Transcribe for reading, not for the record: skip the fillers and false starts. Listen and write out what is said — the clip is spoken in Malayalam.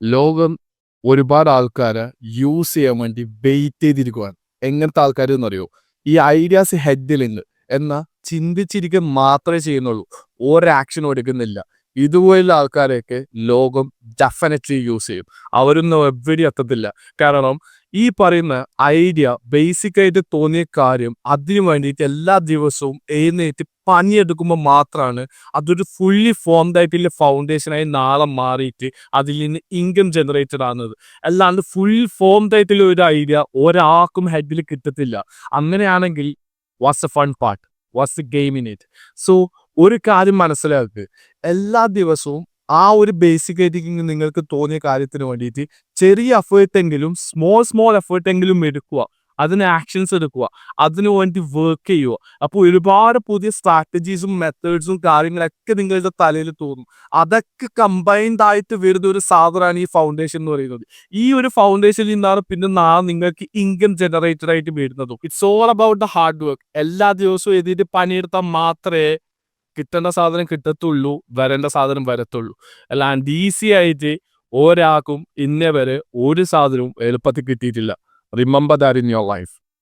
ലോകം ഒരുപാട് ആൾക്കാരെ യൂസ് ചെയ്യാൻ വേണ്ടി വെയിറ്റ് ചെയ്തിരിക്കുവാണ്. എങ്ങനത്തെ ആൾക്കാർ എന്നറിയോ? ഈ ഐഡിയാസ് ഹെഡിലുണ്ട്. എന്നാൽ ചിന്തിച്ചിരിക്കുക മാത്രമേ ചെയ്യുന്നുള്ളൂ. ഒരു ആക്ഷനും എടുക്കുന്നില്ല. ഇതുപോലുള്ള ആൾക്കാരെയൊക്കെ ലോകം ഡെഫിനറ്റ്ലി യൂസ് ചെയ്യും. അവരൊന്നും എവിടെയും എത്തത്തില്ല. കാരണം ഈ പറയുന്ന ഐഡിയ ബേസിക്കായിട്ട് തോന്നിയ കാര്യം അതിനു വേണ്ടിയിട്ട് എല്ലാ ദിവസവും എഴുന്നേറ്റ് പണിയെടുക്കുമ്പോൾ മാത്രമാണ് അതൊരു ഫുള്ളി ഫോംഡ് ആയിട്ടുള്ള ഫൗണ്ടേഷനായി നാളെ മാറിയിട്ട് അതിൽ നിന്ന് ഇൻകം ജനറേറ്റഡ് ആകുന്നത്. അല്ലാണ്ട് ഫുൾ ഫോംഡ് ആയിട്ടുള്ള ഒരു ഐഡിയ ഒരാൾക്കും ഹെഡിൽ കിട്ടത്തില്ല. അങ്ങനെയാണെങ്കിൽ what's the fun part? What's the game in it? So ഒരു കാര്യം മനസ്സിലാക്കുക, എല്ലാ ദിവസവും ആ ഒരു ബേസിക് ആയിട്ട് നിങ്ങൾക്ക് തോന്നിയ കാര്യത്തിന് വേണ്ടിയിട്ട് ചെറിയ എഫേർട്ടെങ്കിലും സ്മോൾ എഫേർട്ടെങ്കിലും എടുക്കുക. അതിന് ആക്ഷൻസ് എടുക്കുക. അതിനു വേണ്ടി വർക്ക് ചെയ്യുക. അപ്പോൾ ഒരുപാട് പുതിയ സ്ട്രാറ്റജീസും മെത്തേഡ്സും കാര്യങ്ങളൊക്കെ നിങ്ങളുടെ തലയിൽ തോന്നും. അതൊക്കെ കമ്പൈൻഡ് ആയിട്ട് വരുന്ന ഒരു സാധനമാണ് ഈ ഫൗണ്ടേഷൻ എന്ന് പറയുന്നത്. ഈ ഒരു ഫൗണ്ടേഷനിൽ നിന്നാണ് പിന്നെ നാളെ നിങ്ങൾക്ക് ഇൻകം ജനറേറ്റഡ് ആയിട്ട് വരുന്നതും. It's all about the hard work. എല്ലാ ദിവസവും എഴുതിയിട്ട് പണിയെടുത്താൽ മാത്രമേ കിട്ടേണ്ട സാധനം കിട്ടത്തുള്ളൂ, വരേണ്ട സാധനം വരത്തുള്ളൂ. അല്ലാണ്ട് ഈസി ആയിട്ട് ഒരാൾക്കും ഇന്നേ വരെ ഒരു സാധനവും എളുപ്പത്തിൽ കിട്ടിയിട്ടില്ല. Remember that in your life.